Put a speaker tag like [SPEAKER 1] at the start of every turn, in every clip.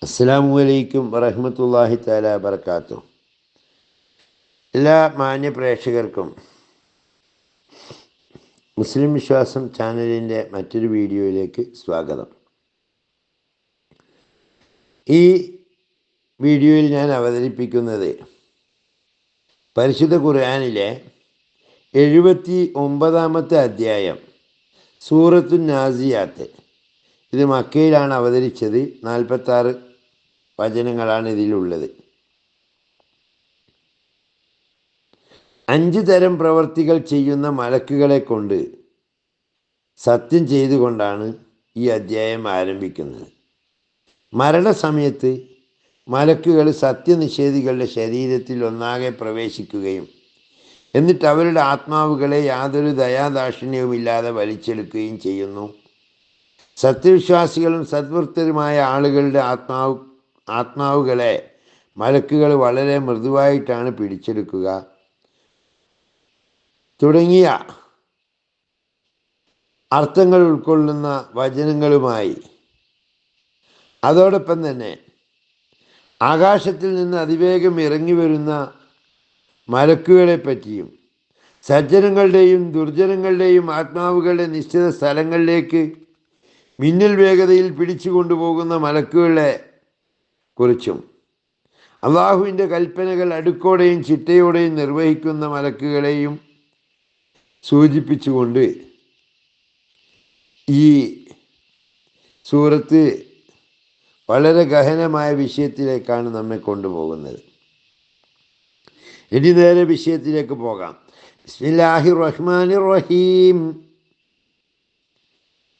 [SPEAKER 1] അസ്സലാമു അലൈക്കും വറഹ്മത്തുള്ളാഹി തആല വബറകാതുഹു. എല്ലാ മാന്യ പ്രേക്ഷകർക്കും മുസ്ലിം വിശ്വാസം ചാനലിൻ്റെ മറ്റൊരു വീഡിയോയിലേക്ക് സ്വാഗതം. ഈ വീഡിയോയിൽ ഞാൻ അവതരിപ്പിക്കുന്നത് പരിശുദ്ധ ഖുർആനിലെ 79-ാമത്തെ അധ്യായം സൂറത്തുൻ നാസിയാത്ത്. ഇത് മക്കയിലാണ് അവതരിച്ചത്. 46 വചനങ്ങളാണ് ഇതിലുള്ളത്. 5 തരം പ്രവർത്തികൾ ചെയ്യുന്ന മലക്കുകളെ കൊണ്ട് സത്യം ചെയ്തുകൊണ്ടാണ് ഈ അധ്യായം ആരംഭിക്കുന്നത്. മരണസമയത്ത് മലക്കുകൾ സത്യനിഷേധികളുടെ ശരീരത്തിൽ ഒന്നാകെ പ്രവേശിക്കുകയും എന്നിട്ട് അവരുടെ ആത്മാവുകളെ യാതൊരു ദയാദാക്ഷിണ്യവുമില്ലാതെ വലിച്ചെടുക്കുകയും ചെയ്യുന്നു. സത്യവിശ്വാസികളും സദ്വൃത്തരുമായ ആളുകളുടെ ആത്മാവുകളെ മലക്കുകൾ വളരെ മൃദുവായിട്ടാണ് പിടിച്ചെടുക്കുക തുടങ്ങിയ അർത്ഥങ്ങൾ ഉൾക്കൊള്ളുന്ന വചനങ്ങളുമായി അതോടൊപ്പം തന്നെ ആകാശത്തിൽ നിന്ന് അതിവേഗം ഇറങ്ങി വരുന്ന മലക്കുകളെ പറ്റിയും സജ്ജനങ്ങളുടെയും ദുർജനങ്ങളുടെയും ആത്മാവുകളുടെ നിശ്ചിത സ്ഥലങ്ങളിലേക്ക് മിന്നൽ വേഗതയിൽ പിടിച്ചു കൊണ്ടുപോകുന്ന മലക്കുകളെ കുറിച്ചും അള്ളാഹുവിൻ്റെ കൽപ്പനകൾ അടുക്കോടെയും ചിട്ടയോടെയും നിർവഹിക്കുന്ന മലക്കുകളെയും സൂചിപ്പിച്ചുകൊണ്ട് ഈ സൂറത്ത് വളരെ ഗഹനമായ വിഷയത്തിലേക്കാണ് നമ്മെ കൊണ്ടുപോകുന്നത്. ഇനി നേരെ വിഷയത്തിലേക്ക് പോകാം. ബിസ്മില്ലാഹിർ റഹ്മാനിർ റഹീം.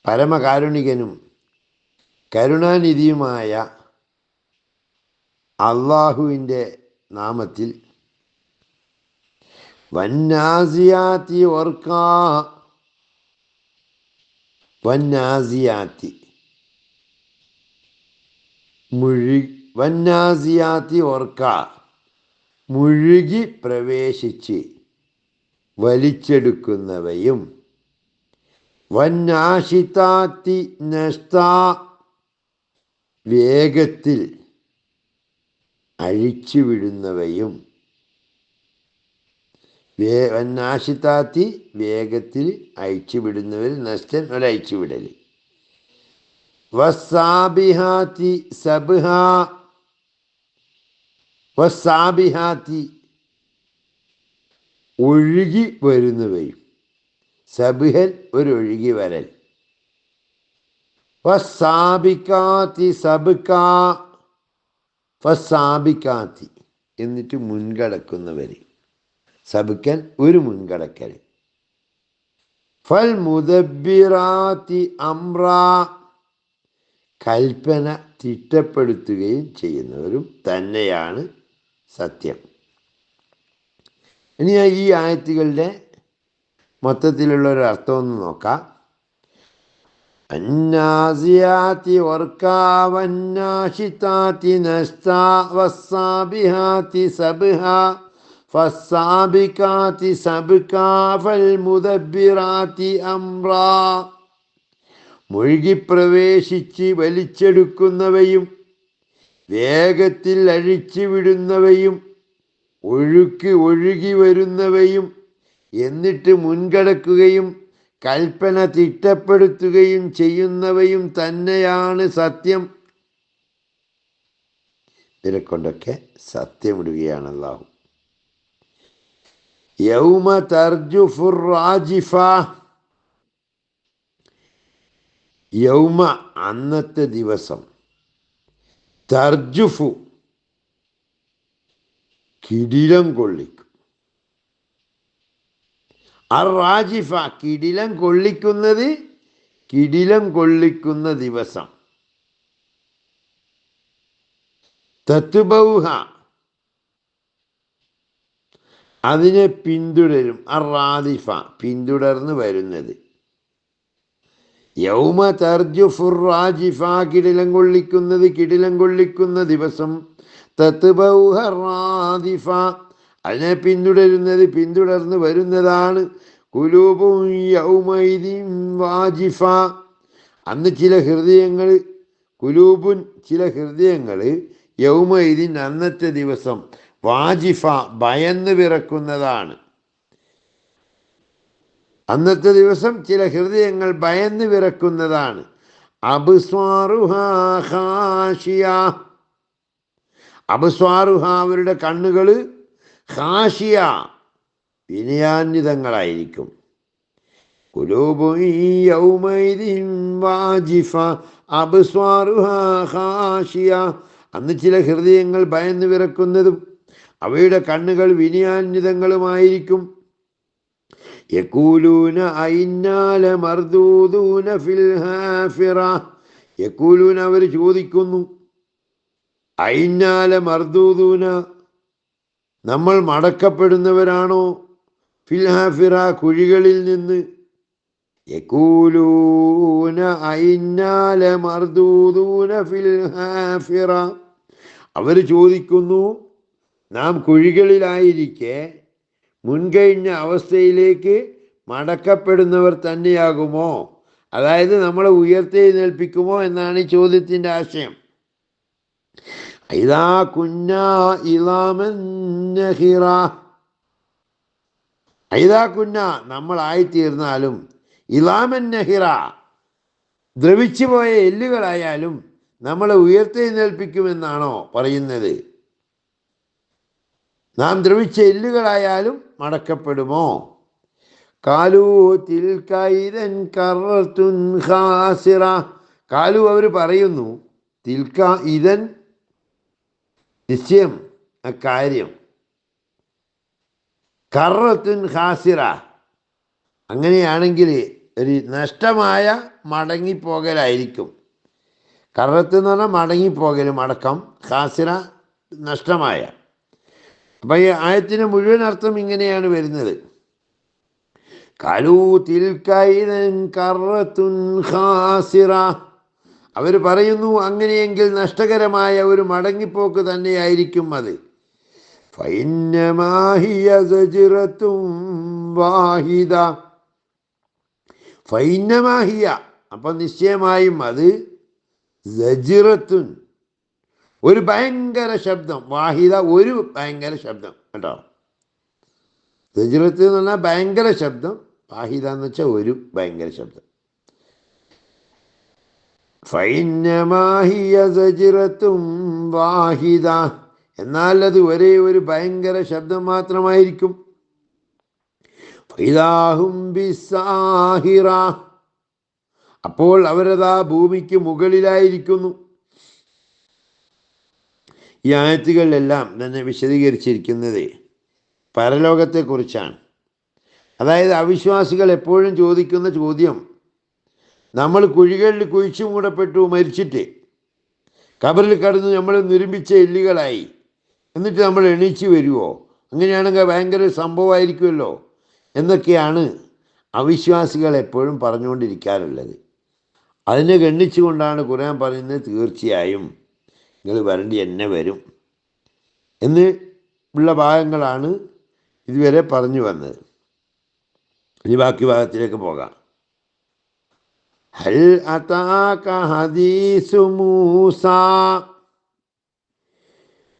[SPEAKER 1] പരമകാരുണികനും കരുണാനിധിയുമായ അള്ളാഹുവിൻ്റെ നാമത്തിൽ. വന്നാസിയാത്തി ഓർക്കാ. വന്നാസിയാത്തി വന്നാസിയാത്തി ഓർക്ക, മുഴുകി പ്രവേശിച്ച് വലിച്ചെടുക്കുന്നവയും. വന്നാശിതാത്തി നഷ്താ, വേഗത്തിൽ അഴിച്ചുവിടുന്നവയും. വന്നാശിതാത്തി വേഗത്തിൽ അഴിച്ചുവിടുന്നവർ, നഷ്ടൻ ഒരഴിച്ചുവിടൽ. വസ്സാബിഹാത്തി സബ്ഹ. വസ്സാബിഹാത്തി ഒഴുകി വരുന്നവയും. സബ്ഹൻ ഒരൊഴുകി വരൽ. വസ്സാബിക്കാത്തി സബ്ക. വസ്സാബിക്കാത്തി എന്നിട്ട് മുൻകടക്കുന്നവർ. സബ്കൻ ഒരു മുൻകടക്കൽ. ഫൽ മുദബ്ബിറാത്തി അംറ, കൽപ്പന തിട്ടപ്പെടുത്തുകയും ചെയ്യുന്നവരും തന്നെയാണ് സത്യം. ഇനി ഈ ആയത്തുകളുടെ മൊത്തത്തിലുള്ള ഒരു അർത്ഥം ഒന്ന് നോക്കാം. അന്നാസിയാത്തി ഓർക്കാ, വന്നാശിതാത്തി നഷ്താ, വസ്സാബിഹാത്തി സബ്ഹ, ഫസ്സാബികാത്തി സബ്കാ, ഫൽ മുദബ്ബിറാത്തി അംറാ. മുഴുകിപ്രവേശിച്ച് വലിച്ചെടുക്കുന്നവയും വേഗത്തിൽ അഴിച്ചുവിടുന്നവയും ഒഴുകി വരുന്നവയും എന്നിട്ട് മുൻകടക്കുകയും കൽപ്പന തിട്ടപ്പെടുത്തുകയും ചെയ്യുന്നവയും തന്നെയാണ് സത്യം. ഇതിനെ കൊണ്ടൊക്കെ സത്യമിടുകയാണ് അല്ലാഹു. യൗമ തർജുഫുർ റാജിഫ. യൗമ അന്നത്തെ ദിവസം. തർജുഫു കിടിലം കൊള്ളിക്കും. റാജിഫ കിടിലം കൊള്ളിക്കുന്നത്, കിടിലം കൊള്ളിക്കുന്ന ദിവസം. തത്ബൗഹ അതിനെ പിന്തുടരും. റാദിഫ പിന്തുടർന്ന് വരുന്നത്. യൗമ തർജുഫുർ റാജിഫ കിടിലം കൊള്ളിക്കുന്നത്, കിടിലം കൊള്ളിക്കുന്ന ദിവസം. തത്ബൗഹ റാദിഫ അതിനെ പിന്തുടരുന്നത്, പിന്തുടർന്ന് വരുന്നതാണ്. ഖുലൂബുൻ യൗമൈദിൻ വാജിഫ അന്ന് ചില ഹൃദയങ്ങൾ കുലൂബുൻ ചില ഹൃദയങ്ങൾ യൗമഇദിൻ അന്നത്തെ ദിവസം വാജിഫ ഭയന്ന് വിറക്കുന്നതാണ്. അന്നത്തെ ദിവസം ചില ഹൃദയങ്ങൾ ഭയന്ന് വിറക്കുന്നതാണ്. അബ്സ്വാറുഹാ ഖാശിയ, അബ്സ്വാറുഹ അവരുടെ കണ്ണുകൾ, ഖാശിയ വിനയാന്വിതങ്ങളായിരിക്കും. ഖുലൂബു യൗമഇദിൻ വാജിഫ അബ്സ്വാറുഹാ ഖാശിയ, അന്ന് ചില ഹൃദയങ്ങൾ ഭയന്ന് വിറക്കുന്നതും അവയുടെ കണ്ണുകൾ വിനയാന്വിതങ്ങളുമായിരിക്കും. യഖൂലൂന അഇന്നാ ലമർദൂദൂന ഫിൽ ഹാഫിറ, യഖൂലൂന അവർ ചോദിക്കുന്നു, അഇന്നാ ലമർദൂദൂന നമ്മൾ മടക്കപ്പെടുന്നവരാണോ, ഫിൽ ഹാഫിറ കുഴികളിൽ നിന്ന്. യഖൂലൂന അഇന്നാ ലമർദൂദൂന ഫിൽ ഹാഫിറ, അവർ ചോദിക്കുന്നു നാം കുഴികളിലായിരിക്കെ മുൻകഴിഞ്ഞ അവസ്ഥയിലേക്ക് മടക്കപ്പെടുന്നവർ തന്നെയാകുമോ, അതായത് നമ്മളെ ഉയർത്തെഴുന്നേൽപ്പിക്കുമോ എന്നാണ് ഈ ചോദ്യത്തിൻ്റെ ആശയം. ഇദാ കുന്നാ ഇളാമൻ നഖിറ, ഇദാ കുന്നാ നമ്മളായിത്തീർന്നാലും, ഇളാമൻ നഹിറ ദ്രവിച്ചു പോയ എല്ലുകളായാലും നമ്മളെ ഉയർത്തെഴുന്നേൽപ്പിക്കുമെന്നാണോ പറയുന്നത്? നാം ദ്രവിച്ച എല്ലുകളായാലും മടക്കപ്പെടുമോ? കാലു തിൽക ഇദൻ കറത്തുൻ ഖാസിറ, കാലു അവർ പറയുന്നു, തിൽക ഇദൻ നിശ്ചയം അക്കാര്യം, കറത്തുൻ ഖാസിറ അങ്ങനെയാണെങ്കിൽ ഒരു നഷ്ടമായ മടങ്ങിപ്പോകലായിരിക്കും. കറത്ത് എന്ന് പറഞ്ഞാൽ മടങ്ങിപ്പോകൽ, മടക്കം, ഖാസിറ നഷ്ടമായ. അപ്പം ഈ ആയത്തിന് മുഴുവൻ അർത്ഥം ഇങ്ങനെയാണ് വരുന്നത്. കലൂ തിൽക ഇദൻ കറത്തുൻ ഖാസിറ, അവർ പറയുന്നു അങ്ങനെയെങ്കിൽ നഷ്ടകരമായ ഒരു മടങ്ങിപ്പോക്ക് തന്നെയായിരിക്കും അത്. ഫഇന്നമാ ഹിയ സജ്റത്തും വാഹിദ, ഫഇന്നമാ ഹിയ അപ്പം നിശ്ചയമായും അത് സജ്റത്തുൻ ഒരു ഭയങ്കര ശബ്ദം, വാഹിദ ഒരു ഭയങ്കര ശബ്ദം കേട്ടോ. സജ്റത്ത് എന്ന് പറഞ്ഞാൽ ഭയങ്കര ശബ്ദം, വാഹിദ എന്ന് വെച്ചാൽ ഒരു ഭയങ്കര ശബ്ദം. ഫഇന്നമാ ഹിയ സജ്റത്തും വാഹിദ, എന്നാൽ അത് ഒരേ ഒരു ഭയങ്കര ശബ്ദം മാത്രമായിരിക്കും. ഫഇദാഹും ബിസ്സാഹിറ, അപ്പോൾ അവരതാ ഭൂമിക്ക് മുകളിലായിരിക്കുന്നു. ഈ ആയത്തുകളിലെല്ലാം തന്നെ വിശദീകരിച്ചിരിക്കുന്നത് പരലോകത്തെക്കുറിച്ചാണ്. അതായത് അവിശ്വാസികൾ എപ്പോഴും ചോദിക്കുന്ന ചോദ്യം, നമ്മൾ കുഴികളിൽ കുഴിച്ചു മൂടപ്പെട്ടു മരിച്ചിട്ട് കബറിൽ കടന്ന് നമ്മൾ നിർമ്മിച്ച എല്ലുകളായി, എന്നിട്ട് നമ്മൾ എണീച്ച് വരുമോ, അങ്ങനെയാണെങ്കിൽ ഭയങ്കര സംഭവമായിരിക്കുമല്ലോ എന്നൊക്കെയാണ് അവിശ്വാസികൾ എപ്പോഴും പറഞ്ഞുകൊണ്ടിരിക്കാറുള്ളത്. അതിനെ ഗണ്ണിച്ചുകൊണ്ടാണ് ഖുർആൻ പറയുന്നത്, തീർച്ചയായും നിങ്ങൾ വരേണ്ടി എന്നെ വരും എന്ന് ഉള്ള ഭാഗങ്ങളാണ് ഇതുവരെ പറഞ്ഞു വന്നത്. ഇനി ബാക്കി ഭാഗത്തിലേക്ക് പോകാം. ഹൽ അതാക ഹദീസു മൂസ,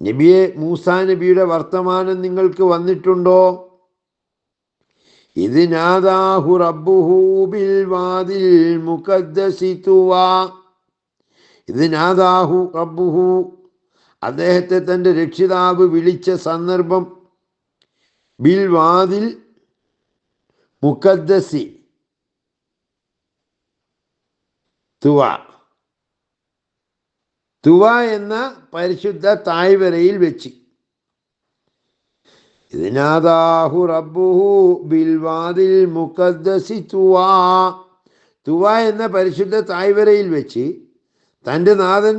[SPEAKER 1] നബിയെ മൂസാ നബിയുടെ വർത്തമാനം നിങ്ങൾക്ക് വന്നിട്ടുണ്ടോ? ഇത് നാദാഹു റബ്ബുഹു ബിൽ വാദിൽ മുഖദ്ദസി തുവാ, ഇത് നാദാഹു റബ്ബുഹു അദ്ദേഹത്തെ തൻ്റെ രക്ഷിതാവ് വിളിച്ച സന്ദർഭം, ബിൽ വാദിൽ മുഖദ്ദസി തുവ, തുവ എന്ന പരിശുദ്ധ തായ്വരയിൽ വെച്ച്. ഇതിനാദാഹു റബ്ബുഹു ബിൽ വാദിൽ മുഖദ്ദസി തുവ, തുവ എന്ന പരിശുദ്ധ തായ്വരയിൽ വെച്ച് തൻ്റെ നാഥൻ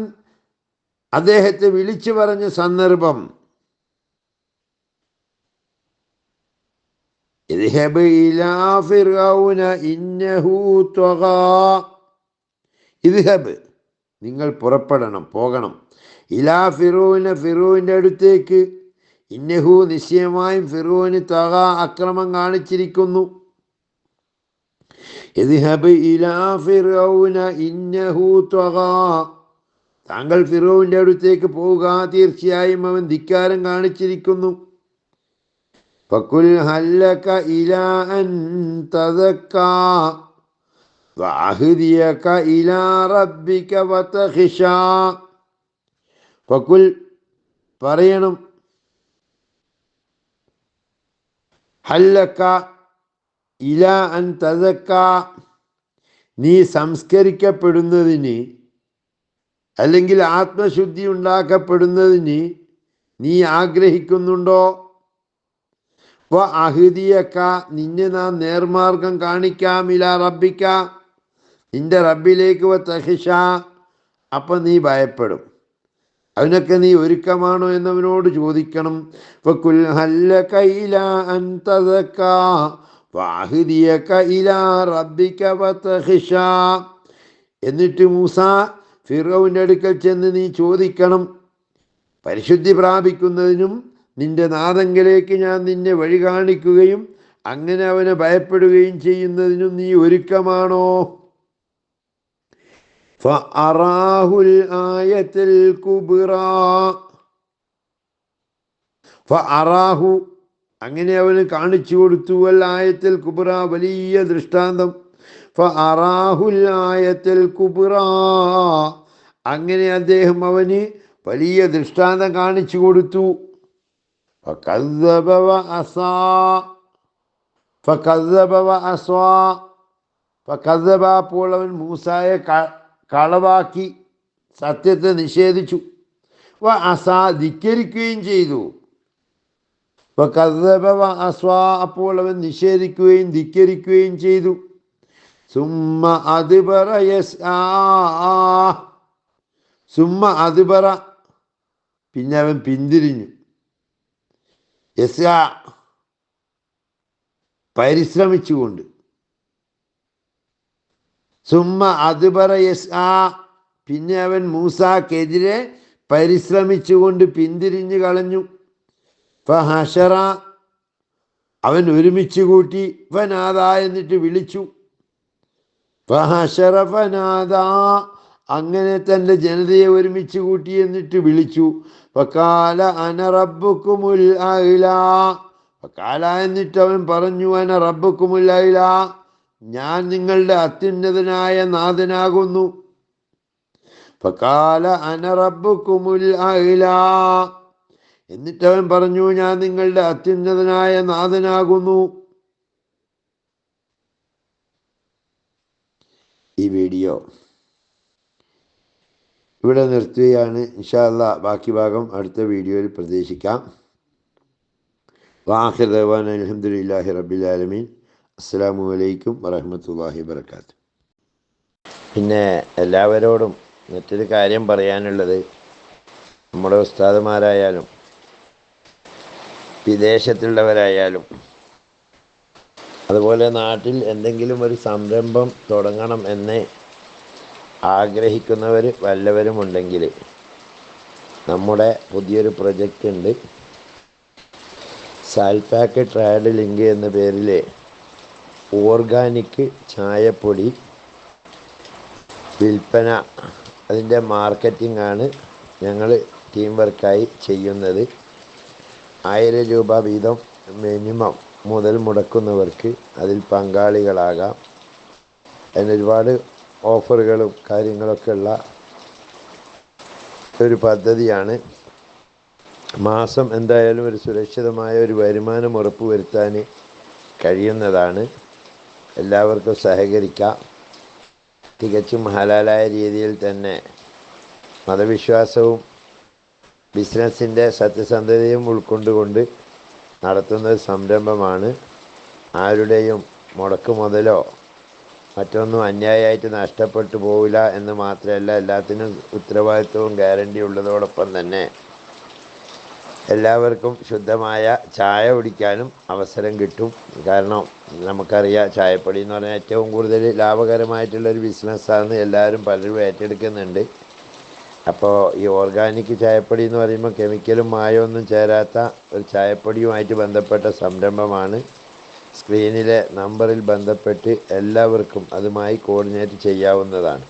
[SPEAKER 1] അദ്ദേഹത്തെ വിളിച്ചു പറഞ്ഞ സന്ദർഭം. ഇദ്ഹബ് ഇലാ ഫിർഔന ഇന്നഹു ത്വഗാ, ഇദ്ഹബ് നിങ്ങൾ പുറപ്പെടണം, പോകണം, ഇലാ ഫിറോന ഫിറോവിൻ്റെ അടുത്തേക്ക്, ഇന്നഹു നിശ്ചയമായും ഫിറോന് ത്വഗാ അക്രമം കാണിച്ചിരിക്കുന്നു. ഇദ്ഹബ് ഇലാ ഫിർഔന ഇന്നഹു ത്വഗാ, താങ്കൾ ഫിറോവിൻ്റെ അടുത്തേക്ക് പോവുക, തീർച്ചയായും അവൻ ധിക്കാരം കാണിച്ചിരിക്കുന്നു. ഫഖുൽ ഹല്ലക ഇലാ അൻ തസക്കാ വഅഹ്ദിയക ഇലാ റബ്ബിക വതഖ്ശാ. ഫഖുൽ പറയണം, ഹല്ലക ഇലാ അൻ തസക്കാ, നീ സംസ്കരിക്കപ്പെടുന്നതിന് അല്ലെങ്കിൽ ആത്മശുദ്ധി ഉണ്ടാക്കപ്പെടുന്നതിന് നീ ആഗ്രഹിക്കുന്നുണ്ടോ? വ അഹ്ദിയക, നിന്നെ നാം നേർമാർഗം കാണിക്കാം, ഇലാ റബ്ബിക, നിന്റെ റബ്ബിലേക്ക്, വ തഖ്ശ, അപ്പം നീ ഭയപ്പെടും. അതിനൊക്കെ നീ ഒരുക്കമാണോ എന്നവനോട് ചോദിക്കണം. ഫഖുൽ ഹല്ലക ഇലാ അൻ തസക്കാ വഅഹ്ദിയക ഇലാ റബ്ബിക വതഖ്ശ. എന്നിട്ട് മൂസ ഫിറൗന്റെ അടുക്കൽ ചെന്ന് നീ ചോദിക്കണം, പരിശുദ്ധി പ്രാപിക്കുന്നതിനും നിന്റെ നാഥങ്കലേക്ക് ഞാൻ നിന്നെ വഴി കാണിക്കുകയും അങ്ങനെ അവനെ ഭയപ്പെടുകയും ചെയ്യുന്നതിനും നീ ഒരുക്കമാണോ? ഫഅറാഹുൽ ആയത്തുൽ കുബ്റാ. ഫഅറാഹു, അങ്ങനെ അവന് കാണിച്ചു കൊടുത്തു, അൽ ആയത്തുൽ കുബ്റ, വലിയ ദൃഷ്ടാന്തം. ഫഅറാഹുൽ ആയത്തുൽ കുബ്റാ, അങ്ങനെ അദ്ദേഹം അവന് വലിയ ദൃഷ്ടാന്തം കാണിച്ചു കൊടുത്തു. ഫകദ്ദബ വഅസാ. ഫകദ്ദബ വഅസാ. ഫകദ്ദബ, അപ്പോൾ അവൻ മൂസായെ കളവാക്കി, സത്യത്തെ നിഷേധിച്ചു. വഅസാ, ധിക്കരിക്കുകയും ചെയ്തു. ഫകദ്ദബ വഅസാ, അപ്പോൾ അവൻ നിഷേധിക്കുകയും ധിക്കരിക്കുകയും ചെയ്തു. സുമ്മ അദ്ബറ യസ്ആ. സുമ്മ അദ്ബറ, പിന്നെ അവൻ പിന്തിരിഞ്ഞു. യസ്ആ, പരിശ്രമിച്ചുകൊണ്ട്. സുമ്മ അദ്ബറ യസ്ആ, പിന്നെ അവൻ മൂസാക്കെതിരെ പരിശ്രമിച്ചുകൊണ്ട് പിന്തിരിഞ്ഞു കളഞ്ഞു. ഫഹശറ, അവൻ ഒരുമിച്ച് കൂട്ടി. ഫനാദ, എന്നിട്ട് വിളിച്ചു. ഫഹശറ ഫനാദ, അങ്ങനെ തൻ്റെ ജനതയെ ഒരുമിച്ച് കൂട്ടി എന്നിട്ട് വിളിച്ചു. ഫഖാല അന റബ്ബുക്കുമുൽ അഅ്ലാ. ഫഖാല, എന്നിട്ട് അവൻ പറഞ്ഞു, അന റബ്ബുക്കുമുൽ അഅ്ലാ, ഞാൻ നിങ്ങളുടെ അത്യുന്നതനായ നാഥനാകുന്നു. ഫഖാല അന റബ്ബുക്കുമുൽ അഅ്ലാ, എന്നിട്ട് അവൻ പറഞ്ഞു, ഞാൻ നിങ്ങളുടെ അത്യുന്നതനായ നാഥനാകുന്നു. ഈ വീഡിയോ ഇവിടെ നിർത്തുകയാണ്. ഇൻഷാ അല്ലാഹ് ബാക്കി ഭാഗം അടുത്ത വീഡിയോയിൽ പ്രതീക്ഷിക്കാം. വആഖിറു ദഅ്വാനാ അൽഹംദുലില്ലാഹി റബ്ബിൽ ആലമീൻ. അസ്സലാമു അലൈക്കും വറഹ്മത്തുള്ളാഹി വബറകാതുഹു. പിന്നെ എല്ലാവരോടും മറ്റൊരു കാര്യം പറയാനുള്ളത്, നമ്മുടെ ഉസ്താദുമാരായാലും വിദേശത്തുള്ളവരായാലും അതുപോലെ നാട്ടിൽ എന്തെങ്കിലും ഒരു സംരംഭം തുടങ്ങണം എന്ന് ആഗ്രഹിക്കുന്നവർ വല്ലവരുമുണ്ടെങ്കിൽ നമ്മുടെ പുതിയൊരു പ്രൊജക്റ്റ് ഉണ്ട്. സാൽപാക്ക് ട്രേഡ് ലിങ്ക് എന്ന പേരിൽ ഓർഗാനിക് ചായപ്പൊടി വിൽപ്പന, അതിൻ്റെ മാർക്കറ്റിംഗ് ആണ് ഞങ്ങൾ ടീം വർക്കായി ചെയ്യുന്നത്. 1000 രൂപ വീതം മിനിമം മുതൽ മുടക്കുന്നവർക്ക് അതിൽ പങ്കാളികളാകാം. അതിന് ഒരുപാട് ഓഫറുകളും കാര്യങ്ങളൊക്കെ ഉള്ള ഒരു പദ്ധതിയാണ്. മാസം എന്തായാലും ഒരു സുരക്ഷിതമായ ഒരു വരുമാനം ഉറപ്പുവരുത്താൻ കഴിയുന്നതാണ്. എല്ലാവർക്കും സഹകരിക്കാം. തികച്ചും ഹലാലായ രീതിയിൽ തന്നെ മതവിശ്വാസവും ബിസിനസ്സിൻ്റെ സത്യസന്ധതയും ഉൾക്കൊണ്ടുകൊണ്ട് നടത്തുന്ന സംരംഭമാണ്. ആരുടെയും മുടക്ക് മുതലോ മറ്റൊന്നും അന്യായമായിട്ട് നഷ്ടപ്പെട്ടു പോവില്ല എന്ന് മാത്രമല്ല, എല്ലാത്തിനും ഉത്തരവാദിത്വവും ഗ്യാരണ്ടി ഉള്ളതോടൊപ്പം തന്നെ എല്ലാവർക്കും ശുദ്ധമായ ചായ കുടിക്കാനും അവസരം കിട്ടും. കാരണം നമുക്കറിയാം, ചായപ്പൊടി എന്ന് പറഞ്ഞാൽ ഏറ്റവും കൂടുതൽ ലാഭകരമായിട്ടുള്ളൊരു ബിസിനസ്സാണ്. എല്ലാവരും പലരും ഏറ്റെടുക്കുന്നുണ്ട്. അപ്പോൾ ഈ ഓർഗാനിക് ചായപ്പൊടി എന്ന് പറയുമ്പോൾ കെമിക്കലും മായമൊന്നും ചേരാത്ത ഒരു ചായപ്പൊടിയുമായിട്ട് ബന്ധപ്പെട്ട സംരംഭമാണ്. സ്ക്രീനിലെ നമ്പറിൽ ബന്ധപ്പെട്ട് എല്ലാവർക്കും അതുമായി കോർഡിനേറ്റ് ചെയ്യാവുന്നതാണ്.